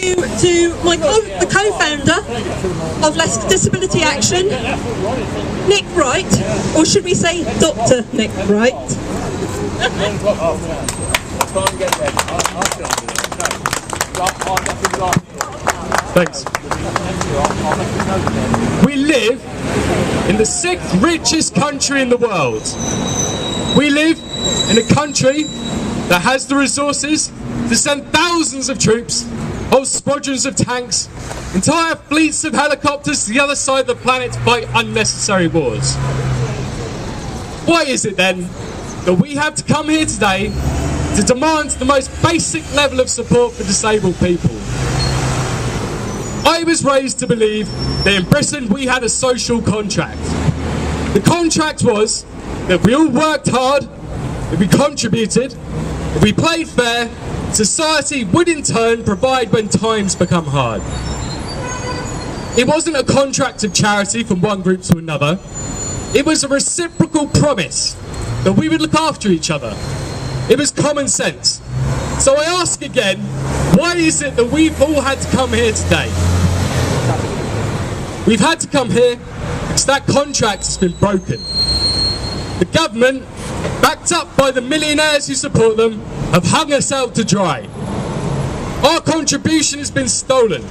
you to the co-founder of Leicester Disability Action, Nick Wright, or should we say Dr. Nick Wright? Thanks. We live in the 6th richest country in the world. We live in a country that has the resources to send thousands of troops, whole squadrons of tanks, entire fleets of helicopters to the other side of the planet to fight unnecessary wars. Why is it then that we have to come here today to demand the most basic level of support for disabled people? I was raised to believe that in Britain we had a social contract. The contract was that we all worked hard, that we contributed, if we played fair, society would in turn provide when times become hard. It wasn't a contract of charity from one group to another. It was a reciprocal promise that we would look after each other. It was common sense. So I ask again, why is it that we've all had to come here today? We've had to come here because that contract has been broken. The government, backed up by the millionaires who support them, have hung us out to dry. Our contribution has been stolen.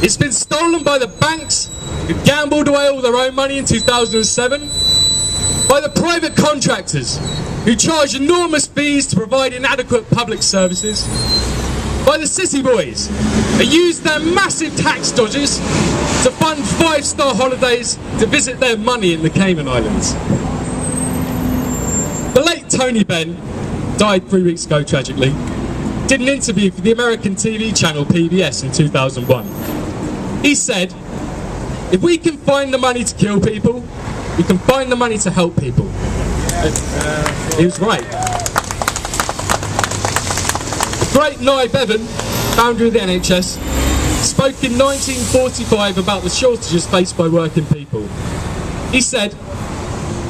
It's been stolen by the banks who gambled away all their own money in 2007, by the private contractors who charge enormous fees to provide inadequate public services, by the city boys who use their massive tax dodges to fund 5-star holidays to visit their money in the Cayman Islands. The late Tony Benn died 3 weeks ago tragically. Did an interview for the American TV channel PBS in 2001. He said, if we can find the money to kill people, we can find the money to help people. He was right. The great Nye Bevan, founder of the NHS, spoke in 1945 about the shortages faced by working people. He said,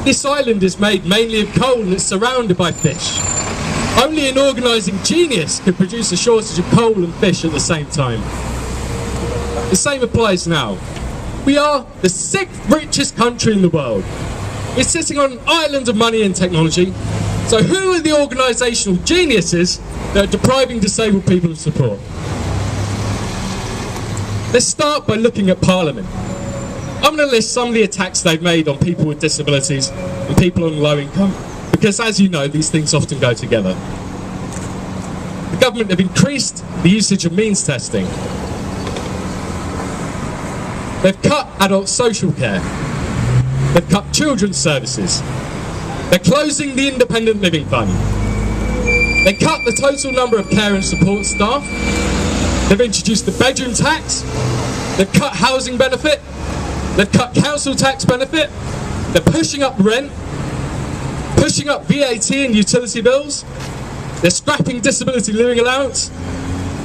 this island is made mainly of coal and it's surrounded by fish. Only an organising genius could produce a shortage of coal and fish at the same time. The same applies now. We are the 6th richest country in the world. We're sitting on an island of money and technology. So who are the organisational geniuses that are depriving disabled people of support? Let's start by looking at Parliament. I'm going to list some of the attacks they've made on people with disabilities and people on low income, because as you know, these things often go together. The government have increased the usage of means testing. They've cut adult social care. They've cut children's services. They're closing the Independent Living Fund. They cut the total number of care and support staff. They've introduced the bedroom tax. They've cut housing benefit. They've cut council tax benefit. They're pushing up rent, pushing up VAT and utility bills. They're scrapping disability living allowance.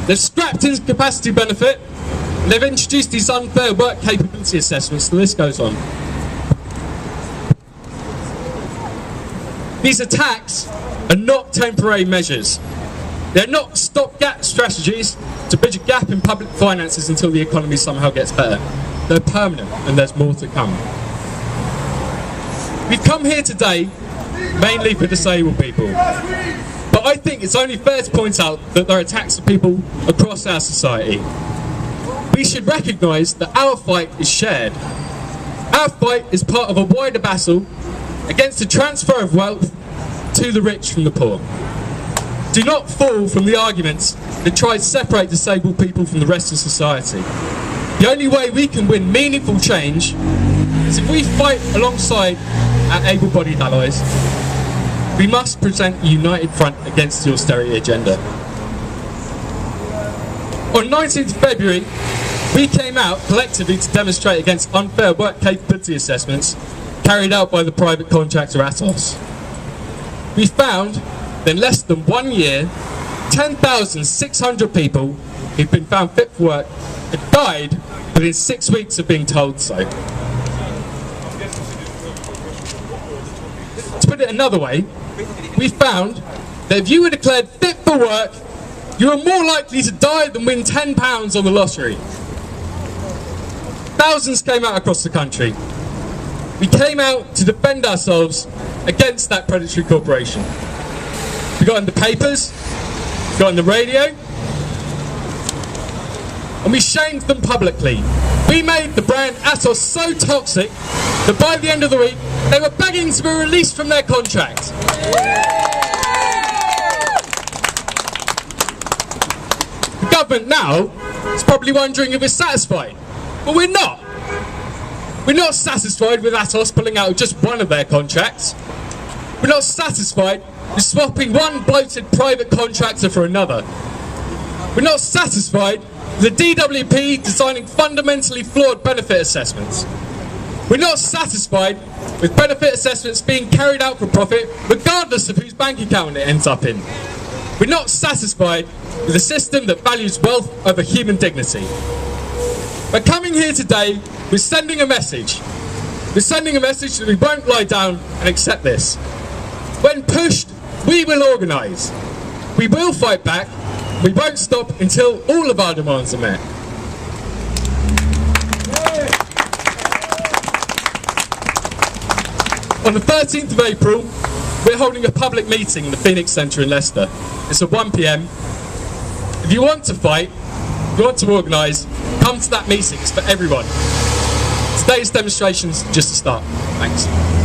They've scrapped incapacity benefit. They've introduced these unfair work capability assessments. The list goes on. These attacks are not temporary measures. They're not stopgap strategies to bridge a gap in public finances until the economy somehow gets better. They're permanent, and there's more to come. We've come here today mainly for disabled people, but I think it's only fair to point out that there are attacks of people across our society. We should recognise that our fight is shared. Our fight is part of a wider battle against the transfer of wealth to the rich from the poor. Do not fall from the arguments that try to separate disabled people from the rest of society. The only way we can win meaningful change is if we fight alongside our able-bodied allies. We must present a united front against the austerity agenda. On 19th February, we came out collectively to demonstrate against unfair work capability assessments carried out by the private contractor Atos. We found that in less than 1 year, 10,600 people who've been found fit for work had died within 6 weeks of being told so. To put it another way, we found that if you were declared fit for work You are more likely to die than win £10 on the lottery. Thousands came out across the country. We came out to defend ourselves against that predatory corporation. We got in the papers, we got on the radio, and we shamed them publicly. We made the brand Atos so toxic that by the end of the week, they were begging to be released from their contract. The government now is probably wondering if we're satisfied, but we're not. We're not satisfied with Atos pulling out of just one of their contracts. We're not satisfied with swapping one bloated private contractor for another. We're not satisfied with the DWP designing fundamentally flawed benefit assessments. We're not satisfied with benefit assessments being carried out for profit regardless of whose bank account it ends up in. We're not satisfied with a system that values wealth over human dignity. By coming here today, we're sending a message. We're sending a message that we won't lie down and accept this. When pushed, we will organise. We will fight back. We won't stop until all of our demands are met. On the 13th of April, we're holding a public meeting in the Phoenix Centre in Leicester. It's at 1 p.m. If you want to fight, if you want to organise, come to that meeting. It's for everyone. Today's demonstration's just a start. Thanks.